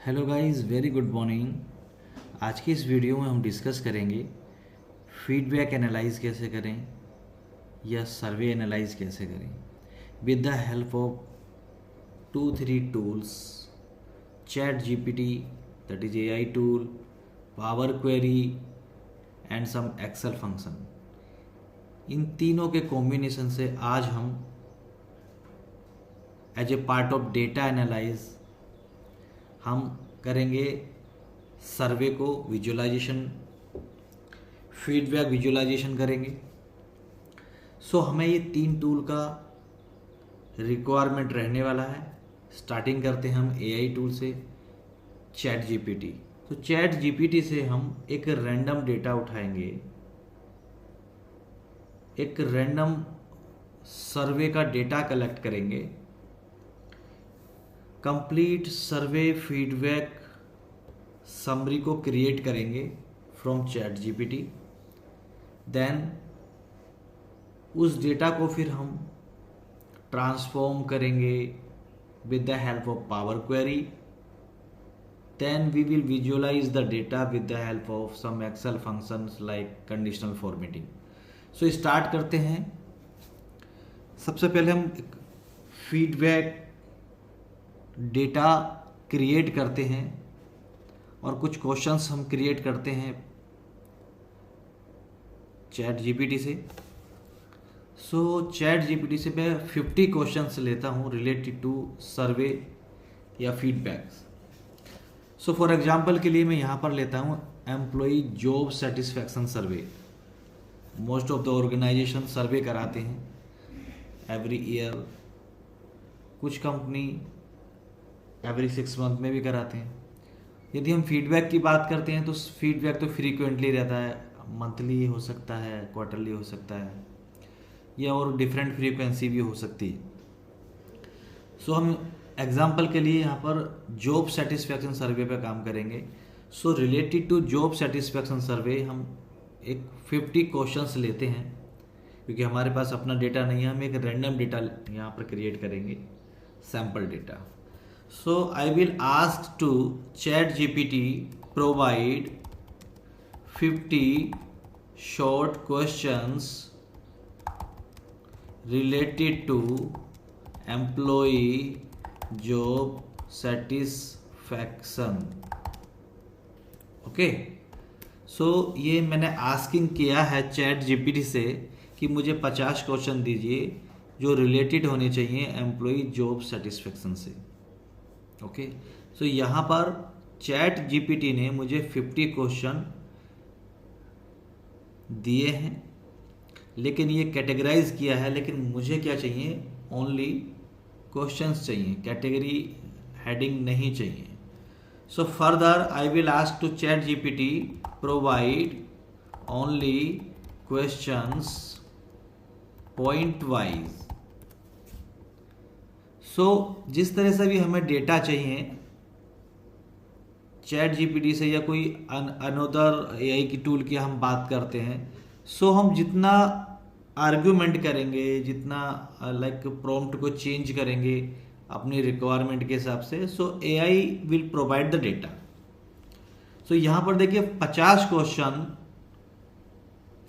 Hello guys, very good morning. आज की इस वीडियो में हम डिस्कस करेंगे फीडबैक एनालाइज कैसे करें या सर्वे एनालाइज कैसे करें with the help of 2-3 tools, chat GPT that is AI tool, power query and some Excel function. इन तीनों के कॉम्बिनेशन से आज हम as a part of data analyse हम करेंगे सर्वे को विजुअलाइजेशन, फीडबैक विजुअलाइजेशन करेंगे। सो हमें ये 3 टूल का रिक्वायरमेंट रहने वाला है। स्टार्टिंग करते हैं हम एआई टूल से, चैट जीपीटी। तो चैट जीपीटी से हम एक रैंडम डेटा उठाएंगे, एक रैंडम सर्वे का डेटा कलेक्ट करेंगे, कंप्लीट सर्वे फीडबैक समरी को क्रिएट करेंगे फ्रॉम चैट जीपीटी। देन उस डेटा को फिर हम ट्रांसफॉर्म करेंगे with the help of Power Query. Then we will visualize the data with the help of some Excel functions like conditional formatting. So start करते हैं। सबसे पहले हम फीडबैक डेटा क्रिएट करते हैं और कुछ क्वेश्चंस हम क्रिएट करते हैं चैट जीपीटी से। सो चैट जीपीटी से मैं 50 क्वेश्चंस लेता हूं रिलेटेड टू सर्वे या फीडबैक्स। सो फॉर एग्जांपल के लिए मैं यहां पर लेता हूं employee job satisfaction survey. Most of the organization survey कराते हैं एवरी ईयर, कुछ कंपनी एवरी 6 मंथ में भी कराते हैं। यदि हम फीडबैक की बात करते हैं तो फीडबैक तो फ्रीक्वेंटली रहता है, मंथली हो सकता है, क्वार्टरली हो सकता है, या और डिफरेंट फ्रीक्वेंसी भी हो सकती है। सो हम एग्जांपल के लिए यहाँ पर जॉब सेटिस्फैक्शन सर्वे पे काम करेंगे। So related to job satisfaction survey हम एक 50 क्वेश्चंस लेते हैं, क्योंकि हमारे पास अपना डेटा नहीं है। हम एक रैंडम डेटा यहाँ पर क्रिएट करेंगे, sample data. So I will ask to ChatGPT provide 50 short questions related to employee job satisfaction. Okay, so ये मैंने आस्किंग किया है चैट जीपीटी से कि मुझे 50 क्वेश्चन दीजिए जो रिलेटेड होने चाहिए एम्प्लॉय जॉब सेटिस्फेक्शन से। ओके, सो यहाँ पर चैट जीपीटी ने मुझे 50 क्वेश्चन दिए हैं, लेकिन ये कैटेगराइज किया है। लेकिन मुझे क्या चाहिए, ओनली क्वेश्चंस चाहिए, कैटेगरी हेडिंग नहीं चाहिए। So further I will ask to chat GPT provide only questions point wise. So जिस तरह से भी हमें डेटा चाहिए चैट जीपीटी से या कोई अनदर एआई की टूल की हम बात करते हैं, सो हम जितना आर्ग्यूमेंट करेंगे, जितना लाइक प्रॉम्प्ट को चेंज करेंगे अपनी रिक्वायरमेंट के हिसाब से, so AI will provide the data. So यहाँ पर देखिए 50 क्वेश्चन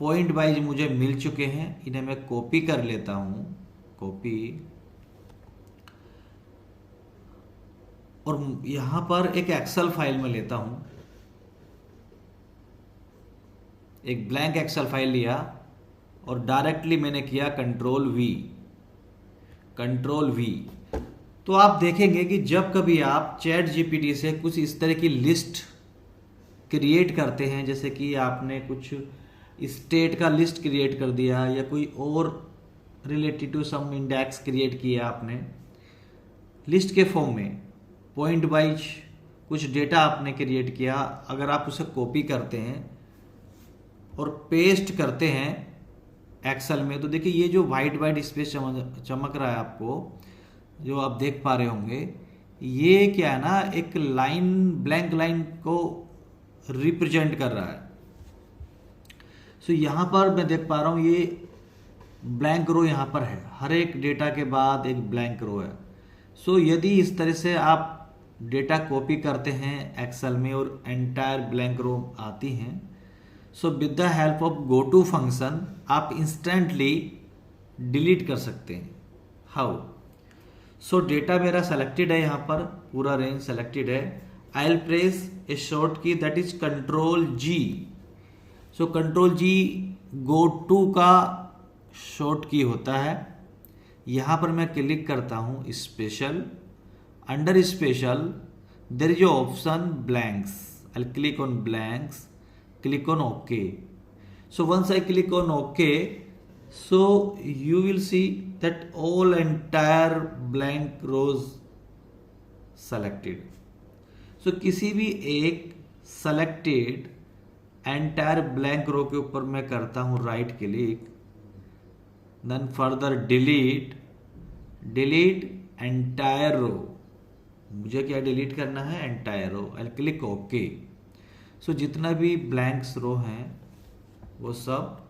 पॉइंट वाइज मुझे मिल चुके हैं। इन्हें मैं कॉपी कर लेता हूँ, कॉपी, और यहां पर एक एक्सेल फाइल में लेता हूं, एक ब्लैंक एक्सेल फाइल लिया और डायरेक्टली मैंने किया कंट्रोल वी। तो आप देखेंगे कि जब कभी आप चैट जीपीटी से कुछ इस तरह की लिस्ट क्रिएट करते हैं, जैसे कि आपने कुछ स्टेट का लिस्ट क्रिएट कर दिया या कोई और related to some index create किया आपने लिस्ट के फॉर्म में, पॉइंट वाइज कुछ डेटा आपने क्रिएट किया, अगर आप उसे कॉपी करते हैं और पेस्ट करते हैं एक्सेल में, तो देखिए ये जो वाइट स्पेस चमक रहा है आपको, जो आप देख पा रहे होंगे, ये क्या है ना, एक लाइन, ब्लैंक लाइन को रिप्रेजेंट कर रहा है। सो यहाँ पर मैं देख पा रहा हूँ ये ब्लैंक रो यहाँ पर है, हर एक डेटा के बाद एक ब्लैंक रो है। सो यदि इस तरह से आप डेटा कॉपी करते हैं एक्सेल में और एंटायर ब्लैंक रो आती हैं। So with the help of go to function आप इंस्टेंटली डिलीट कर सकते हैं। हाउ? सो डेटा मेरा सेलेक्टेड है, यहाँ पर पूरा रेंज सेलेक्टेड है। I will press a short key that is control G. So control G go to का शॉर्ट की होता है। यहाँ पर मैं क्लिक करता हूँ special, under special there is option blanks. I will click on blanks, click on OK. So once I click on OK, so you will see that all entire blank rows selected. So किसी भी एक selected entire blank row के ऊपर मैं करता हूँ right click, then further delete entire row। मुझे क्या डिलीट करना है? entire row। I'll click OK। सो जितना भी ब्लैंक्स रो हैं वो सब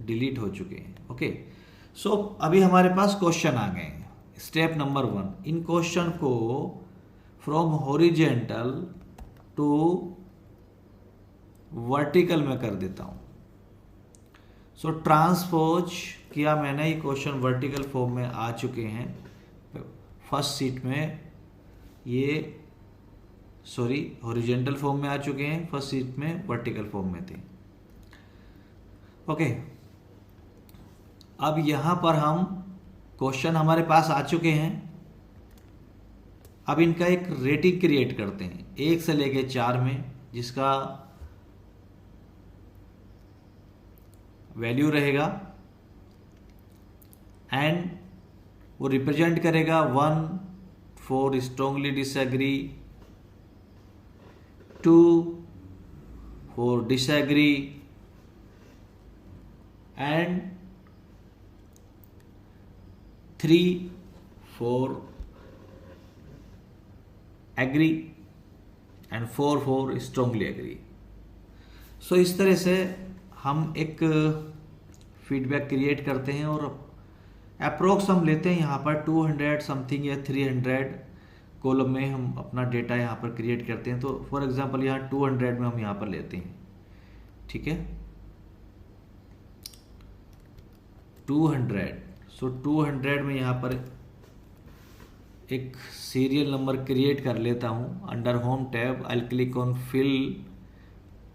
डिलीट हो चुके हैं। ओके, सो अभी हमारे पास क्वेश्चन आ गए हैं। स्टेप नंबर 1, इन क्वेश्चन को फ्रॉम हॉरिजेंटल टू वर्टिकल में कर देता हूं। सो ट्रांसपोज किया मैंने, ये क्वेश्चन वर्टिकल फॉर्म में आ चुके हैं। फर्स्ट सीट में ये हॉरिजेंटल फॉर्म में आ चुके हैं, फर्स्ट सीट में वर्टिकल फॉर्म में थे। ओके, अब यहां पर हम क्वेश्चन हमारे पास आ चुके हैं। अब इनका एक रेटिंग क्रिएट करते हैं 1 से लेके 4 में, जिसका वैल्यू रहेगा एंड वो रिप्रेजेंट करेगा 1 for strongly disagree, 2 for disagree and 3 for agree and 4 for strongly agree। सो इस तरह से हम एक फीडबैक क्रिएट करते हैं और अप्रोक्स हम लेते हैं यहाँ पर 200 समथिंग या 300 कॉलम में हम अपना डेटा यहाँ पर क्रिएट करते हैं। तो फॉर एग्जांपल यहाँ 200 में हम यहाँ पर लेते हैं, ठीक है, 200। सो 200 में यहाँ पर एक सीरियल नंबर क्रिएट कर लेता हूँ। Under home tab I click on fill,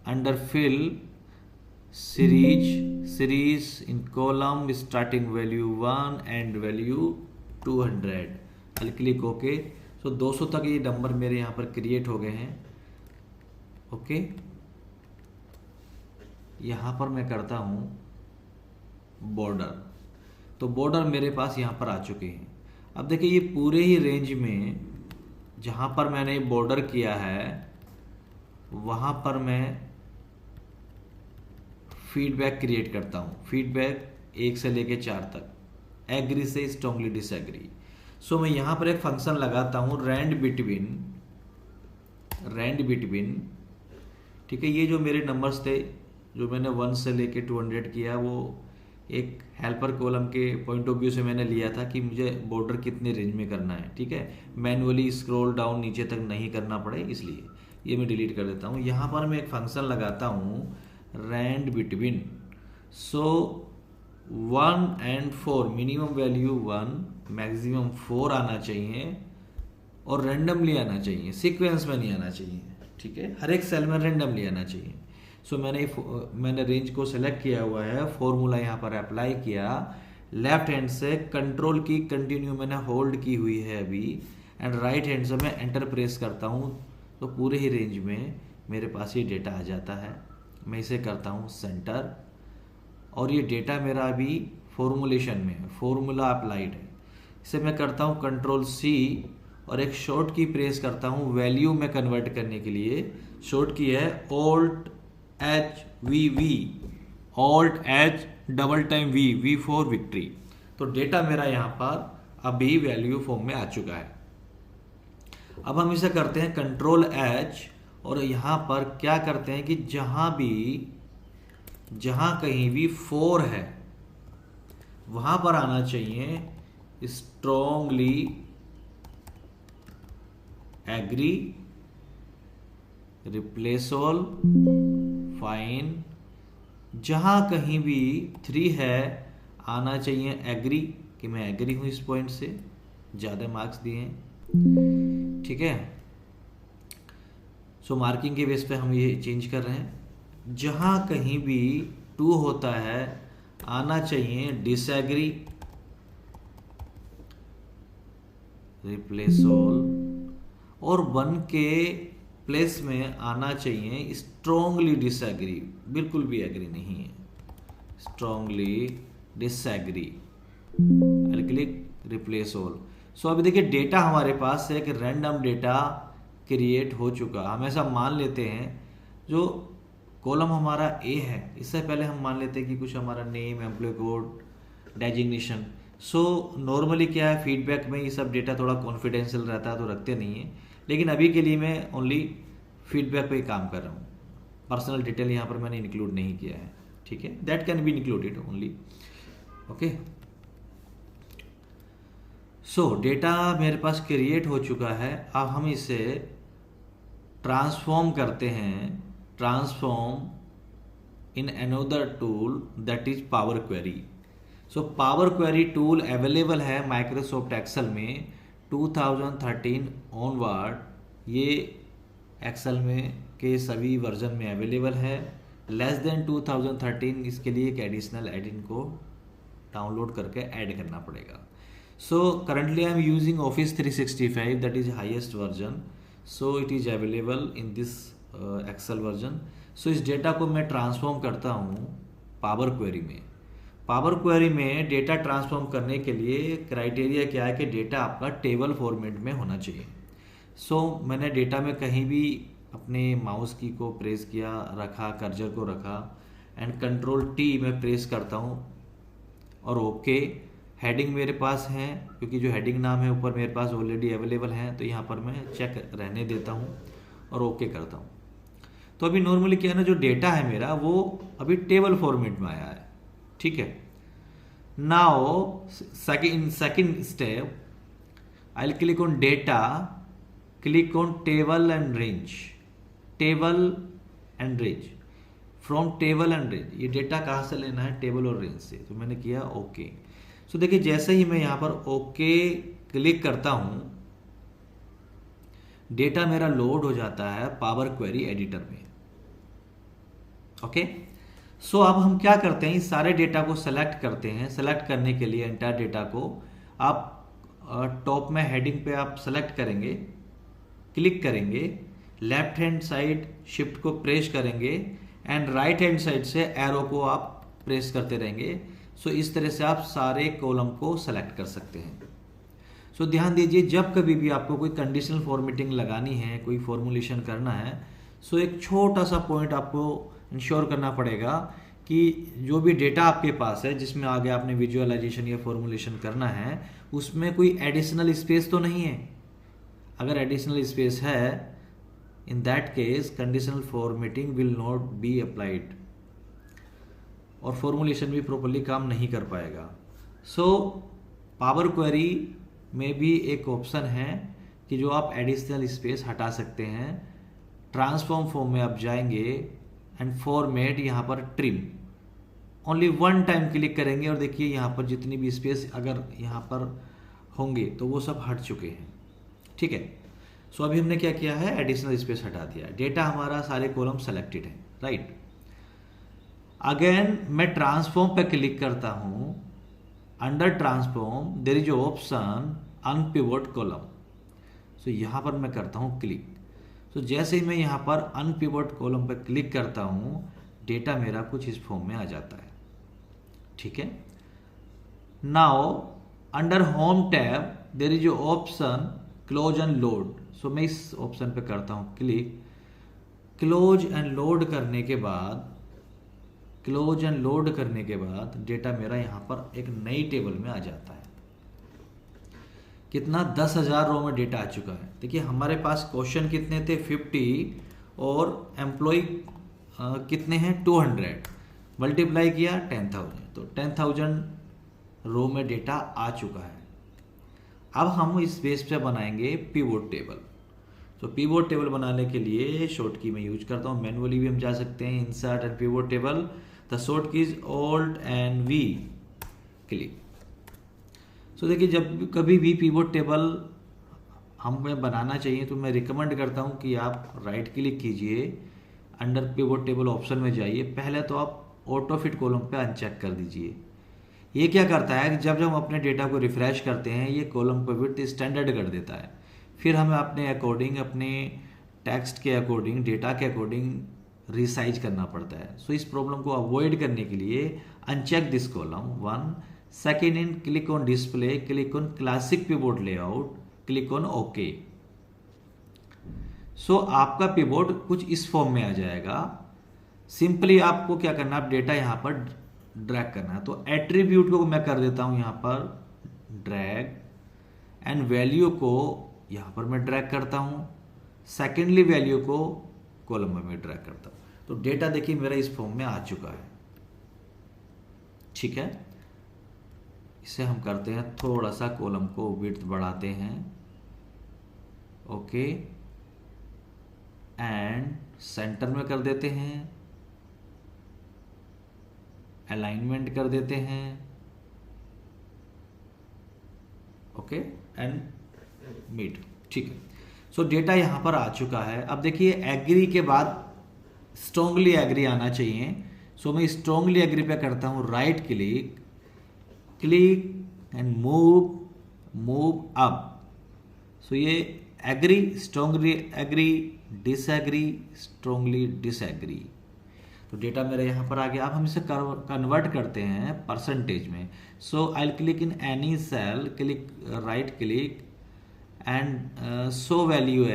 under fill series in column starting value 1 and value 200। I click okay. So 200 तक ये नंबर मेरे यहाँ पर क्रिएट हो गए हैं। ओके, यहाँ पर मैं करता हूँ बॉर्डर, तो बॉर्डर मेरे पास यहाँ पर आ चुके हैं। अब देखिए ये पूरे ही रेंज में जहाँ पर मैंने बॉर्डर किया है वहाँ पर मैं फीडबैक क्रिएट करता हूँ। फीडबैक 1 से लेके 4 तक, एग्री से स्ट्रांगली डिसएग्री। सो मैं यहाँ पर एक फंक्शन लगाता हूँ रैंड बिटवीन, ठीक है। ये जो मेरे नंबर्स थे जो मैंने 1 से लेके 200 किया, वो एक हेल्पर कॉलम के पॉइंट ऑफ व्यू से मैंने लिया था कि मुझे बॉर्डर कितने रेंज में करना है, ठीक है, मैनुअली स्क्रॉल डाउन नीचे तक नहीं करना पड़े, इसलिए ये मैं डिलीट कर देता हूँ। यहाँ पर मैं एक फंक्शन लगाता हूँ rand between. So 1 and 4, minimum value 1, maximum 4 आना चाहिए और रेंडमली आना चाहिए, सीक्वेंस में नहीं आना चाहिए, ठीक है, हर एक सेल में रेंडमली आना चाहिए। सो मैंने रेंज को सेलेक्ट किया हुआ है, फॉर्मूला यहाँ पर अप्लाई किया, लेफ्ट हैंड से कंट्रोल की कंटिन्यू मैंने होल्ड की हुई है अभी, एंड राइट हैंड से मैं एंटर प्रेस करता हूँ तो पूरे ही रेंज में मेरे पास ये डेटा आ जाता है। मैं इसे करता हूँ सेंटर और ये डेटा मेरा अभी फॉर्मूलेशन में है, फॉर्मूला अप्लाइड है। इसे मैं करता हूँ कंट्रोल C और एक शॉर्ट की प्रेस करता हूँ वैल्यू में कन्वर्ट करने के लिए। शॉर्ट की है Alt H V, Alt H double time V for victory. तो डेटा मेरा यहाँ पर अभी वैल्यू फॉर्म में आ चुका है। अब हम इसे करते हैं कंट्रोल H और यहाँ पर क्या करते हैं कि जहाँ कहीं भी 4 है वहाँ पर आना चाहिए strongly agree, replace all, fine. जहां कहीं भी 3 है आना चाहिए एग्री, कि मैं एग्री हूं इस पॉइंट से, ज़्यादा मार्क्स दिए हैं, ठीक है। सो मार्किंग के बेस पे हम ये चेंज कर रहे हैं। जहां कहीं भी 2 होता है आना चाहिए डिसएग्री, रिप्लेस ऑल, और 1 के प्लेस में आना चाहिए स्ट्रोंगली डिसएग्री, बिल्कुल भी एग्री नहीं है, strongly disagree. I click replace all. So अभी देखिए डेटा हमारे पास एक रैंडम डेटा क्रिएट हो चुका। हमेशा मान लेते हैं जो कॉलम हमारा ए है, इससे पहले हम मान लेते हैं कि कुछ हमारा name, employee code, designation. So normally क्या है, फीडबैक में ये सब डेटा थोड़ा कॉन्फिडेंशियल रहता है तो रखते नहीं है, लेकिन अभी के लिए मैं ओनली फीडबैक पे ही काम कर रहा हूँ। पर्सनल डिटेल यहाँ पर मैंने इंक्लूड नहीं किया है, ठीक है। That can be included only, okay. So data मेरे पास क्रिएट हो चुका है। अब हम इसे ट्रांसफॉर्म करते हैं, transform in another tool that is power query. So power query tool available है माइक्रोसॉफ्ट एक्सेल में 2013 ऑनवर्ड। ये एक्सेल में के सभी वर्जन में अवेलेबल है। लेस देन 2013 इसके लिए एक एडिशनल एडिन को डाउनलोड करके ऐड करना पड़ेगा। So currently I am using Office 365, that is highest version, so it is available in this Excel version. So इस डेटा को मैं ट्रांसफॉर्म करता हूँ पावर क्वेरी में। पावर क्वेरी में डेटा ट्रांसफॉर्म करने के लिए क्राइटेरिया क्या है कि डेटा आपका टेबल फॉर्मेट में होना चाहिए। सो मैंने डेटा में कहीं भी अपने माउस की को प्रेस किया, रखा, कर्सर को रखा एंड कंट्रोल टी में प्रेस करता हूँ और ओके। हेडिंग मेरे पास है, क्योंकि जो हेडिंग नाम है ऊपर मेरे पास ऑलरेडी अवेलेबल है, तो यहाँ पर मैं चेक रहने देता हूँ और ओके करता हूँ। तो अभी नॉर्मली क्या है ना, जो डेटा है मेरा वो अभी टेबल फॉर्मेट में आया है, ठीक है। Now second step I will click on data, click on table and range, table and range. From table and range, ये डेटा कहाँ से लेना है, टेबल और रेंज से। तो मैंने किया ओके। सो देखिए जैसे ही मैं यहां पर ओके क्लिक करता हूं, डेटा मेरा लोड हो जाता है पावर क्वेरी एडिटर में, ओके। सो अब हम क्या करते हैं, इस सारे डेटा को सेलेक्ट करते हैं। सेलेक्ट करने के लिए एंटायर डेटा को आप टॉप में हेडिंग पे आप सेलेक्ट करेंगे, क्लिक करेंगे, लेफ्ट हैंड साइड शिफ्ट को प्रेस करेंगे एंड राइट हैंड साइड से एरो को आप प्रेस करते रहेंगे। सो इस तरह से आप सारे कॉलम को सेलेक्ट कर सकते हैं। सो ध्यान दीजिए, जब कभी भी आपको कोई कंडीशनल फॉर्मेटिंग लगानी है, कोई फॉर्मुलेशन करना है, सो एक छोटा सा पॉइंट आपको इंश्योर करना पड़ेगा कि जो भी डेटा आपके पास है जिसमें आगे आपने विजुअलाइजेशन या फॉर्मुलेशन करना है, उसमें कोई एडिशनल स्पेस तो नहीं है। अगर एडिशनल स्पेस है, in that case conditional formatting will not be applied और फॉर्मुलेशन भी प्रॉपर्ली काम नहीं कर पाएगा। सो पावर क्वेरी में भी एक ऑप्शन है कि जो आप एडिशनल स्पेस हटा सकते हैं। ट्रांसफॉर्म फॉर्म में आप जाएंगे एंड फॉर्मेट, यहाँ पर ट्रिम, ओनली 1 टाइम क्लिक करेंगे और देखिए यहाँ पर जितनी भी स्पेस अगर यहाँ पर होंगे तो वो सब हट चुके हैं, ठीक है। सो अभी हमने क्या किया है, एडिशनल स्पेस हटा दिया। डेटा हमारा सारे कॉलम सेलेक्टेड है, राइट। अगेन मैं ट्रांसफॉर्म पे क्लिक करता हूं। Under transform there is option unpivot column. So यहां पर मैं करता हूं क्लिक। सो जैसे ही मैं यहां पर अनपिवोट कॉलम पर क्लिक करता हूं, डेटा मेरा कुछ इस फॉर्म में आ जाता है, ठीक है। Now under home tab there is option close and load. So मैं इस ऑप्शन पे करता हूं क्लिक। क्लोज एंड लोड करने के बाद डेटा मेरा यहां पर एक नई टेबल में आ जाता है। कितना, 10,000 रो में डेटा आ चुका है। देखिए हमारे पास क्वेश्चन कितने थे, 50, और एम्प्लॉय कितने हैं, 200। मल्टीप्लाई किया 10,000, तो 10,000 रो में डेटा आ चुका है। अब हम इस बेस पे बनाएंगे पिवोट टेबल। तो पिवोट टेबल बनाने के लिए शॉर्ट की मैं यूज करता हूँ, मैनुअली भी हम जा सकते हैं, insert and pivot table. The short key is alt and V, click. So देखिए, जब कभी भी पिवोट टेबल हमें बनाना चाहिए तो मैं रिकमेंड करता हूँ कि आप राइट क्लिक कीजिए, अंडर पिवोट टेबल ऑप्शन में जाइए, पहले तो आप ऑटो फिट कॉलम पे अनचेक कर दीजिए। ये क्या करता है कि जब जब हम अपने डेटा को रिफ्रेश करते हैं ये कॉलम को विड्थ स्टैंडर्ड कर देता है, फिर हमें अपने अकॉर्डिंग, अपने टेक्स्ट के अकॉर्डिंग, डेटा के अकॉर्डिंग रिसाइज करना पड़ता है। सो इस प्रॉब्लम को अवॉइड करने के लिए uncheck this column 1, second in click on display, click on classic pivot layout, click on okay. So आपका पिवोट कुछ इस फॉर्म में आ जाएगा। सिंपली आपको क्या करना है, आप डेटा यहां पर ड्रैग करना है। तो एट्रीब्यूट को मैं कर देता हूं यहां पर ड्रैग, एंड वैल्यू को यहां पर मैं ड्रैग करता हूं, सेकेंडली वैल्यू को कॉलम में मैं ड्रैग करता हूं। तो डेटा देखिए मेरा इस फॉर्म में आ चुका है, ठीक है। इसे हम करते हैं, थोड़ा सा कॉलम को विड्थ बढ़ाते हैं, ओके, एंड सेंटर में कर देते हैं, अलाइनमेंट कर देते हैं, ओके, एंड मिड, ठीक है। सो डेटा यहां पर आ चुका है। अब देखिए एग्री के बाद स्ट्रांगली एग्री आना चाहिए। सो मैं स्ट्रांगली एग्री पे करता हूं, right click, click and move up. So ये agree, strongly agree, disagree, strongly disagree. तो डेटा मेरा यहाँ पर आ गया। अब हम इसे कन्वर्ट करते हैं परसेंटेज में। So I will click in any cell, click right click and show value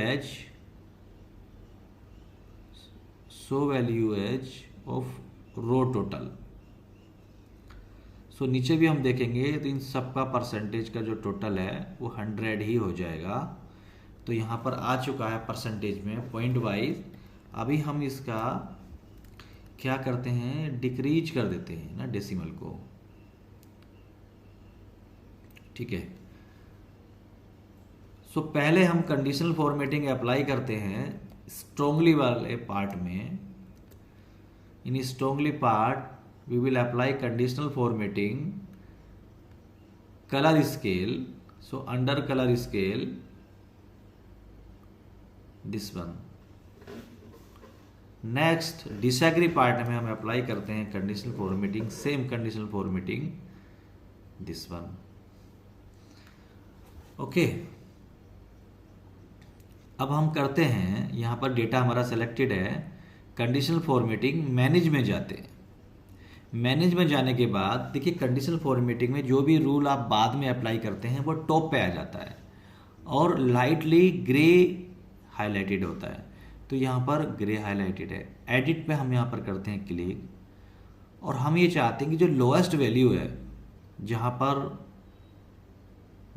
as of row total. So नीचे भी हम देखेंगे तो इन सबका परसेंटेज का जो टोटल है वो 100 ही हो जाएगा। तो यहाँ पर आ चुका है परसेंटेज में पॉइंट वाइज। अभी हम इसका क्या करते हैं, डिक्रीज कर देते हैं ना डेसिमल को, ठीक है। सो पहले हम कंडीशनल फॉर्मेटिंग अप्लाई करते हैं स्ट्रांगली वाले पार्ट में। In strongly part we will apply conditional formatting, colour scale. So under colour scale this one. Next disagree part में हम अप्लाई करते हैं conditional formatting, same conditional formatting this one, okay. अब हम करते हैं, यहां पर डेटा हमारा सेलेक्टेड है, कंडीशनल फॉर्मेटिंग मैनेज में जाते हैं। मैनेज में जाने के बाद देखिए कंडीशनल फॉर्मेटिंग में जो भी रूल आप बाद में अप्लाई करते हैं वो टॉप पे आ जाता है और लाइटली ग्रे हाईलाइटेड होता है। तो यहाँ पर ग्रे हाईलाइटेड है। एडिट पे हम यहाँ पर करते हैं क्लिक और हम ये चाहते हैं कि जो लोएस्ट वैल्यू है, जहाँ पर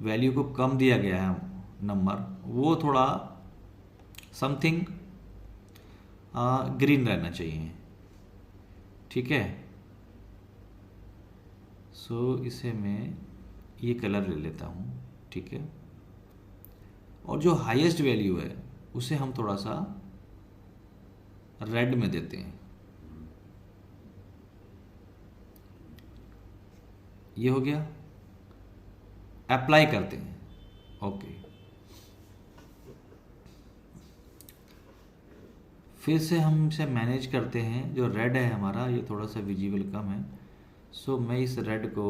वैल्यू को कम दिया गया है नंबर, वो थोड़ा समथिंग ग्रीन रहना चाहिए, ठीक है। सो इसे मैं ये कलर ले लेता हूँ, ठीक है। और जो हाईएस्ट वैल्यू है उसे हम थोड़ा सा रेड में देते हैं, ये हो गया। अप्लाई करते हैं, ओके। फिर से हम इसे मैनेज करते हैं। जो रेड है हमारा ये थोड़ा सा विजिबल कम है, सो मैं इस रेड को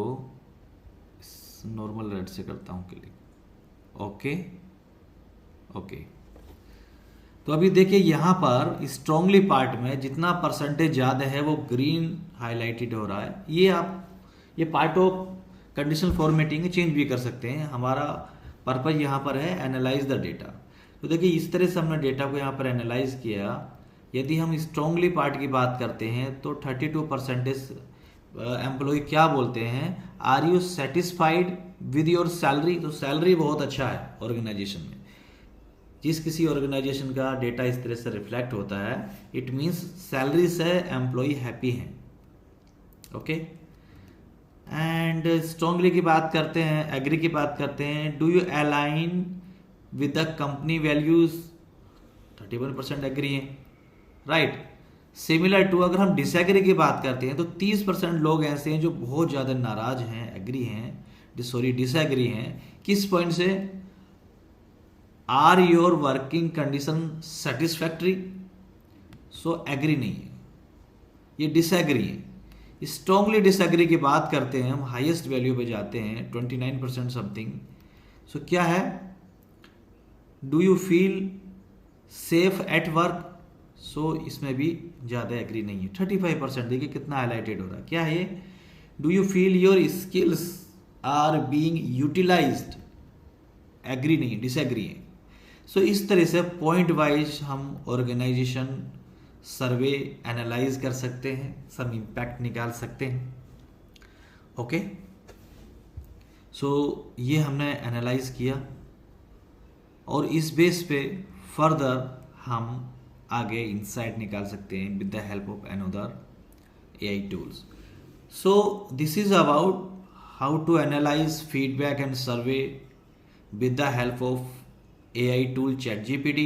नॉर्मल रेड से करता हूं क्लिक, ओके ओके। तो अभी देखिए यहाँ पर स्ट्रांगली पार्ट में जितना परसेंटेज ज़्यादा है वो ग्रीन हाईलाइटेड हो रहा है। ये part of conditional formatting change भी कर सकते हैं। हमारा पर्पज यहाँ पर है एनालाइज द डेटा। तो देखिए इस तरह से हमने डेटा को यहाँ पर एनालाइज किया। यदि हम स्ट्रांगली पार्ट की बात करते हैं तो 32% एम्प्लॉय क्या बोलते हैं, are you satisfied with your salary. तो सैलरी बहुत अच्छा है ऑर्गेनाइजेशन में। जिस किसी ऑर्गेनाइजेशन का डेटा इस तरह से रिफ्लेक्ट होता है, इट मीन्स सैलरी से एम्प्लॉय हैप्पी हैं, ओके। एंड स्ट्रांगली की बात करते हैं, एग्री की बात करते हैं, do you align with the company values. 51% agree हैं, राइट। सिमिलर टू अगर हम डिसएग्री की बात करते हैं तो 30% लोग ऐसे हैं जो बहुत ज़्यादा नाराज हैं, एग्री हैं, डिसएग्री हैं। किस पॉइंट से? Are your working condition satisfactory? So agree नहीं है, ये डिसएग्री है। स्ट्रांगली डिसएग्री की बात करते हैं हम, हाईएस्ट वैल्यू पे जाते हैं 29% समथिंग। सो क्या है? Do you feel safe at work? So इसमें भी ज़्यादा एग्री नहीं है, 35%। देखिए कितना हाईलाइटेड हो रहा है, क्या है ये? Do you feel your skills are being utilised? Agree नहीं है, डिसएग्री है। सो इस तरह से पॉइंट वाइज हम ऑर्गेनाइजेशन सर्वे एनालाइज कर सकते हैं, सम इम्पैक्ट निकाल सकते हैं। ओके, सो ये हमने एनालाइज किया और इस बेस पे फर्दर हम आगे इंसाइट निकाल सकते हैं with the help of another AI tools. So this is about how to analyse feedback and survey with the help of AI tool ChatGPT,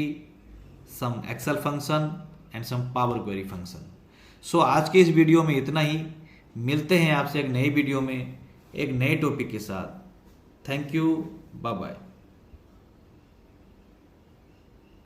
some Excel function and some Power Query function. So आज के इस video में इतना ही। मिलते हैं आपसे एक नई वीडियो में एक नए टॉपिक के साथ। Thank you, bye bye.